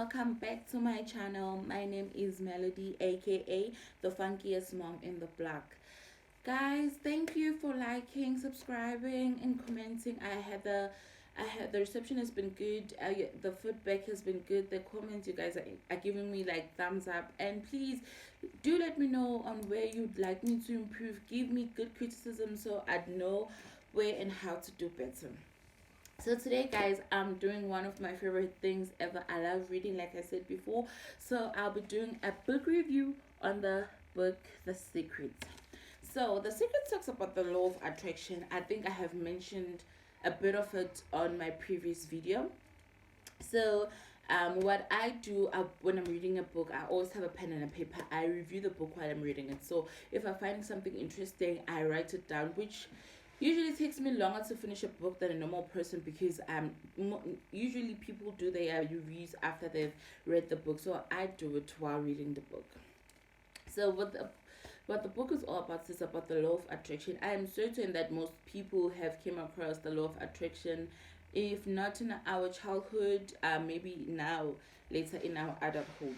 welcome back to my channel. My name is Melody, aka the funkiest mom in the block. Guys, thank you for liking, subscribing, and commenting. I had the reception has been good. The feedback has been good. The comments you guys are giving me like thumbs up, and please do let me know on where you'd like me to improve. Give me good criticism so I'd know where and how to do better. So today, guys, I'm doing one of my favorite things ever. I love reading, like I said before. So I'll be doing a book review on the book The Secret. So The Secret talks about the law of attraction. I think I have mentioned a bit of it on my previous video. So what I do when I'm reading a book, I always have a pen and a paper. I review the book while I'm reading it. So if I find something interesting, I write it down, which usually takes me longer to finish a book than a normal person because usually people do their reviews after they've read the book. So I do it while reading the book. So what the book is all about is about the law of attraction. I am certain that most people have came across the law of attraction, if not in our childhood, maybe now later in our adulthood.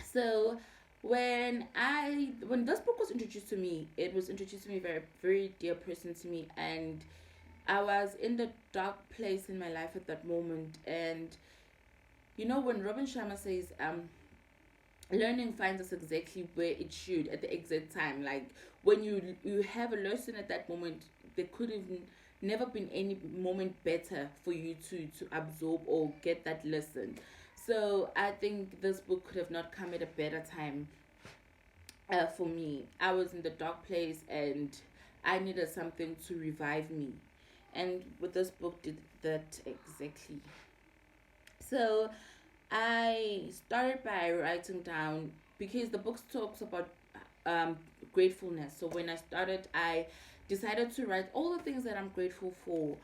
So when this book was introduced to me, it was introduced to me very very dear person to me, and I was in the dark place in my life at that moment. And when Robin Sharma says learning finds us exactly where it should at the exact time, like when you have a lesson at that moment, there could have never been any moment better for you to absorb or get that lesson. So I think this book could have not come at a better time. For me, I was in the dark place and I needed something to revive me, and with this book did that exactly. So I started by writing down, because the book talks about um gratefulness. So when I started, I decided to write all the things that I'm grateful for.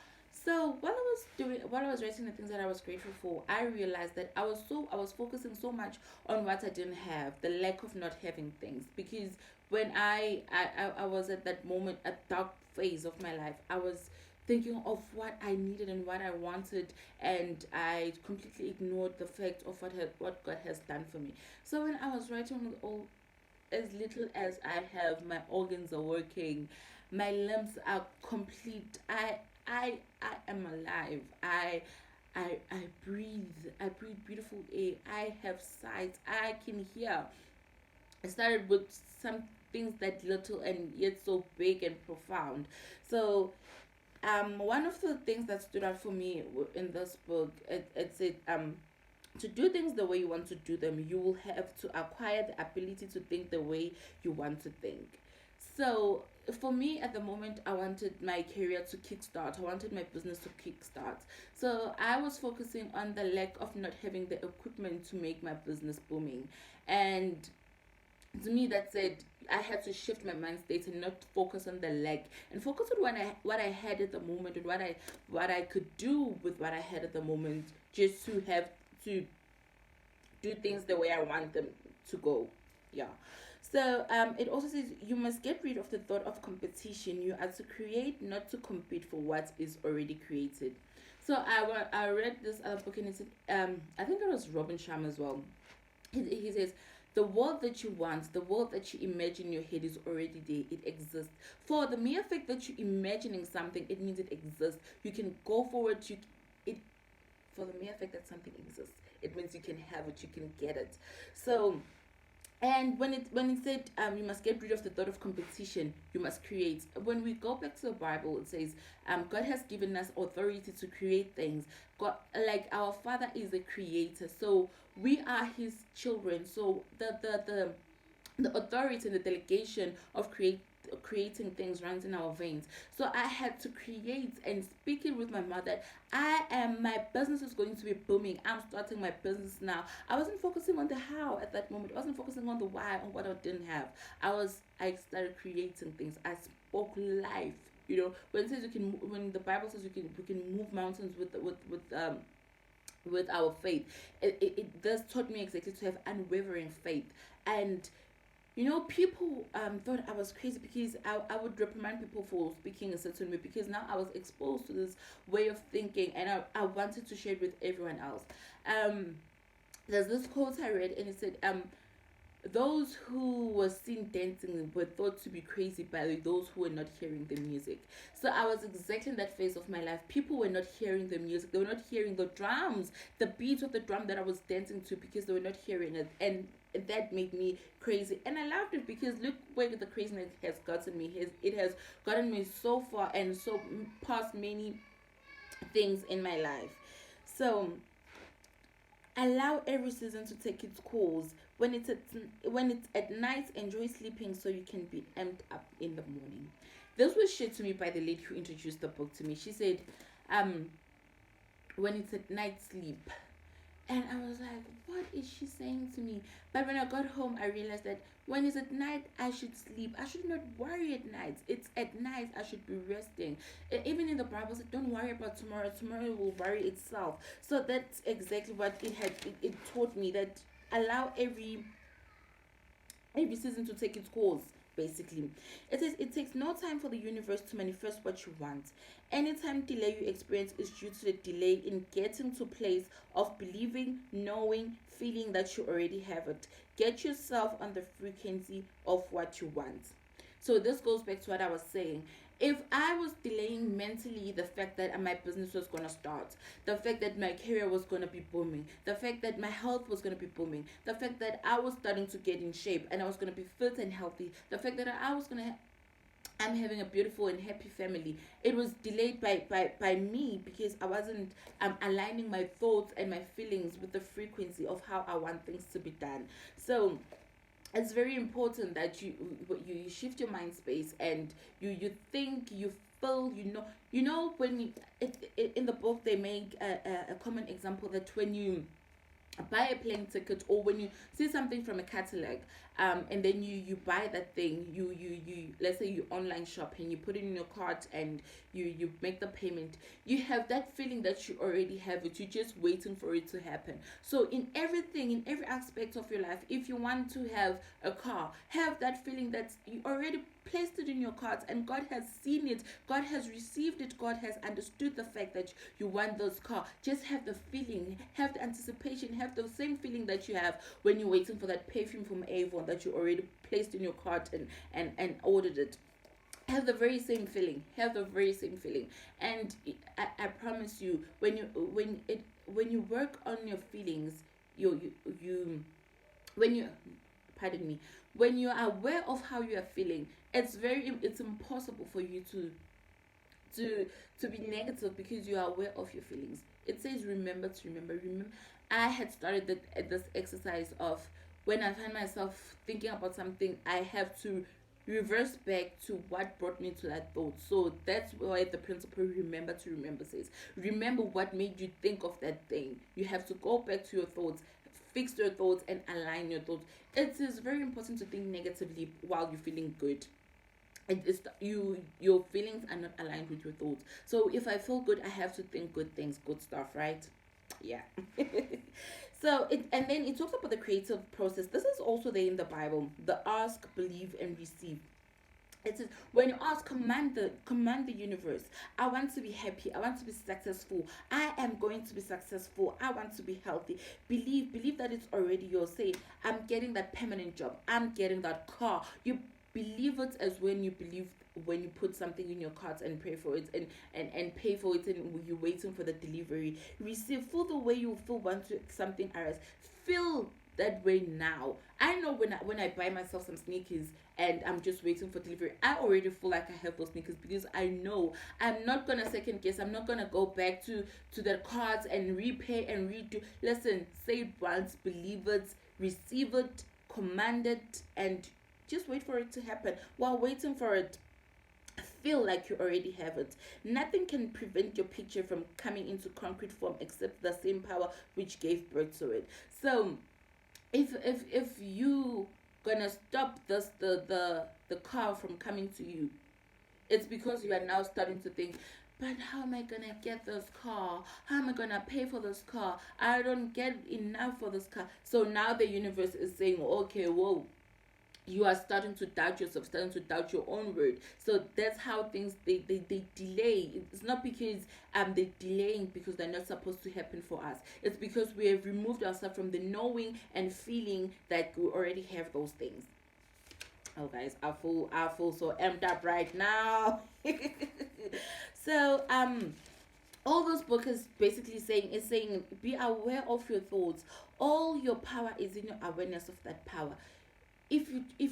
So while I was writing the things that I was grateful for, I realized that I was focusing so much on what I didn't have, the lack of not having things. Because when I was at that moment, a dark phase of my life, I was thinking of what I needed and what I wanted, and I completely ignored the fact of what God has done for me. So when I was writing with all, as little as I have, my organs are working, my limbs are complete. I am alive. I breathe. I breathe beautiful air. I have sight. I can hear. I started with some things that little and yet so big and profound. So one of the things that stood out for me in this book, it said to do things the way you want to do them, you will have to acquire the ability to think the way you want to think. So for me at the moment, I wanted my career to kickstart. I wanted my business to kickstart. So I was focusing on the lack of not having the equipment to make my business booming. And to me, that said, I had to shift my mind state and not focus on the lack, and focus on what I had at the moment, and what I could do with what I had at the moment, just to have to do things the way I want them to go. Yeah. So it also says you must get rid of the thought of competition. You are to create, not to compete for what is already created. So I read this other book, and it said I think it was Robin Sharma as well. He says the world that you want, the world that you imagine in your head is already there. It exists. For the mere fact that you're imagining something, it means it exists. You can go forward. It For the mere fact that something exists, it means you can have it. You can get it. So, and when it said you must get rid of the thought of competition, you must create. When we go back to the Bible, it says God has given us authority to create things. God, like our Father is a creator, so we are His children. So the authority and the delegation of creating things runs in our veins. So I had to create and speak it with my mother. My business is going to be booming. I'm starting my business now. I wasn't focusing on the how at that moment. I wasn't focusing on the why, on what I didn't have. I started creating things. I spoke life. When the Bible says we can move mountains with our faith, it does taught me exactly to have unwavering faith. And people thought I was crazy because I would reprimand people for speaking a certain way, because now I was exposed to this way of thinking, and I wanted to share it with everyone else. There's this quote I read, and it said, those who were seen dancing were thought to be crazy by those who were not hearing the music. So I was exactly in that phase of my life. People were not hearing the music. They were not hearing the drums, the beat of the drum that I was dancing to, because they were not hearing it. And that made me crazy. And I loved it because look where the craziness has gotten me. It has gotten me so far and so past many things in my life. So allow every season to take its course. When it's at night, enjoy sleeping so you can be amped up in the morning. This was shared to me by the lady who introduced the book to me. She said, um, when it's at night, sleep. And I was like, what is she saying to me? But when I got home, I realized that when it's at night, I should sleep. I should not worry at night. It's at night I should be resting. Even in the Bible, said, don't worry about tomorrow. Tomorrow will worry itself. So that's exactly what it taught me, that allow every season to take its course. Basically, it says it takes no time for the universe to manifest what you want. Anytime delay you experience is due to the delay in getting to place of believing, knowing, feeling that you already have it. Get yourself on the frequency of what you want. So this goes back to what I was saying. If I was delaying mentally the fact that my business was gonna start, the fact that my career was gonna be booming, the fact that my health was gonna be booming, the fact that I was starting to get in shape and I was gonna be fit and healthy, the fact that I was gonna I'm having a beautiful and happy family. It was delayed by me because I wasn't aligning my thoughts and my feelings with the frequency of how I want things to be done. So it's very important that you shift your mind space, and you think, you feel, when in the book they make a common example that when you buy a plane ticket, or when you see something from a catalog, and then you buy that thing, you let's say you online shop and you put it in your cart and you make the payment, you have that feeling that you already have it, you're just waiting for it to happen. So in everything, in every aspect of your life, if you want to have a car, have that feeling that you already placed it in your cart and God has seen it, God has received it, God has understood the fact that you want this car. Just have the feeling, have the anticipation, have the same feeling that you have when you're waiting for that perfume from Avon that you already placed in your cart and ordered it. Have the very same feeling, have the very same feeling. And I promise you, when you work on your feelings, you when you pardon me, when you are aware of how you are feeling, it's impossible for you to to be negative because you are aware of your feelings. It says remember to remember. I had started this exercise of, when I find myself thinking about something, I have to reverse back to what brought me to that thought. So that's why the principle remember to remember says, remember what made you think of that thing. You have to go back to your thoughts, fix your thoughts, and align your thoughts. It is very important to think negatively while you're feeling good. It is your feelings are not aligned with your thoughts. So if I feel good, I have to think good things, good stuff, right? Yeah. So it, and then it talks about the creative process. This is also there in the Bible, the ask, believe, and receive. It says, when you ask, command the universe. I want to be happy, I want to be successful, I am going to be successful, I want to be healthy. Believe that it's already yours. Say, I'm getting that permanent job, I'm getting that car. You believe it as when you believe, when you put something in your cart and pray for it, and pay for it, and you're waiting for the delivery. Receive, feel the way you feel once something arrives. Feel that way now. I know when I buy myself some sneakers and I'm just waiting for delivery, I already feel like I have those sneakers because I know I'm not gonna second guess. I'm not gonna go back to the cards and repay and redo. Listen, say it once, believe it, receive it, command it, and just wait for it to happen. While waiting for it, feel like you already have it. Nothing can prevent your picture from coming into concrete form except the same power which gave birth to it. So if you gonna stop the car from coming to you, it's because you are now starting to think, but how am I gonna get this car? How am I gonna pay for this car? I don't get enough for this car. So now the universe is saying, okay, whoa, you are starting to doubt yourself, starting to doubt your own word. So that's how things, they delay. It's not because they're delaying because they're not supposed to happen for us. It's because we have removed ourselves from the knowing and feeling that we already have those things. Oh guys, I feel so amped up right now. So all this book is basically saying be aware of your thoughts. All your power is in your awareness of that power. If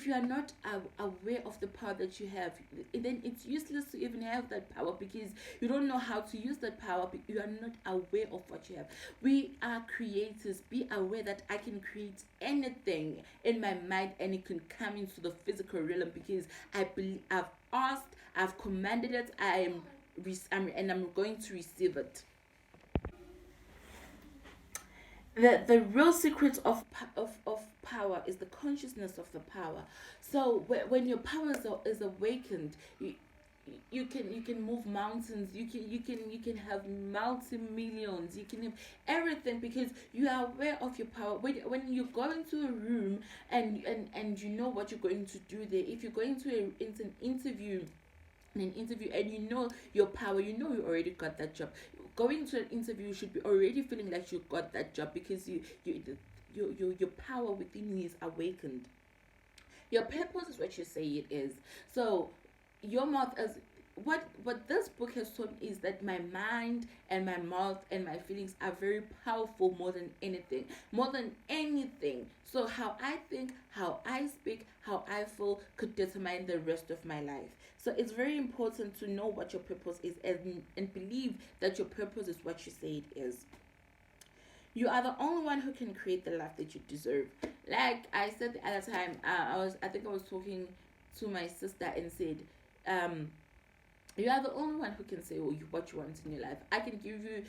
you are not aware of the power that you have, then it's useless to even have that power, because you don't know how to use that power. You are not aware of what you have. We are creators. Be aware that I can create anything in my mind and it can come into the physical realm, because I believe, I've asked, I've commanded it, and I'm going to receive it. The real secret of power is the consciousness of the power. So when your power is awakened, you can move mountains. You can have multi millions. You can have everything, because you are aware of your power. When you go into a room, and you know what you're going to do there. If you're going to into an interview, and you know your power, you know you already got that job. Going to an interview, you should be already feeling like you got that job, because your power within you is awakened. Your purpose is what you say it is. So your mouth is, what this book has taught me is that my mind and my mouth and my feelings are very powerful, more than anything. More than anything. So how I think, how I speak, how I feel could determine the rest of my life. So it's very important to know what your purpose is, and believe that your purpose is what you say it is. You are the only one who can create the life that you deserve. Like I said the other time, I think I was talking to my sister and said, um, you are the only one who can say what you want in your life. I can give you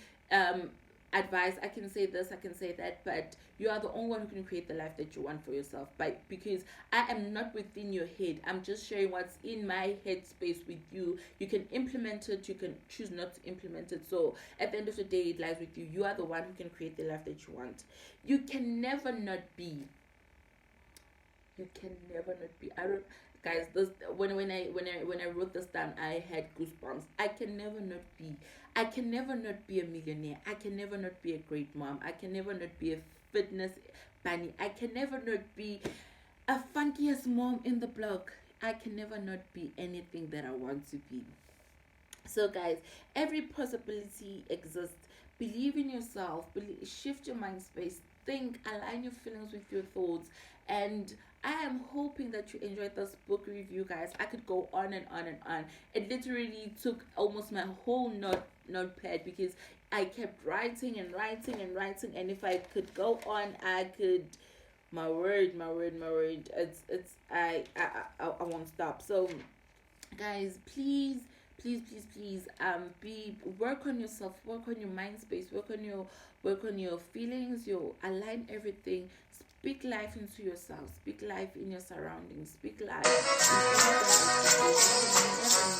advice. I can say this. I can say that. But you are the only one who can create the life that you want for yourself. Because I am not within your head. I'm just sharing what's in my head space with you. You can implement it. You can choose not to implement it. So at the end of the day, it lies with you. You are the one who can create the life that you want. You can never not be. You can never not be. I don't, guys. This, when I wrote this down, I had goosebumps. I can never not be. I can never not be a millionaire. I can never not be a great mom. I can never not be a fitness bunny. I can never not be a funkiest mom in the block. I can never not be anything that I want to be. So, guys, every possibility exists. Believe in yourself. Shift your mind space. Think, align your feelings with your thoughts, and I am hoping that you enjoyed this book review, guys. I could go on and on and on. It literally took almost my whole notepad, because I kept writing and writing and writing. And if I could go on, I could. My word, my word, my word. It's I won't stop. So guys, please be work on yourself, work on your mind space, work on your feelings, your align everything. Speak life into yourself, speak life in your surroundings, speak life in everything that you do.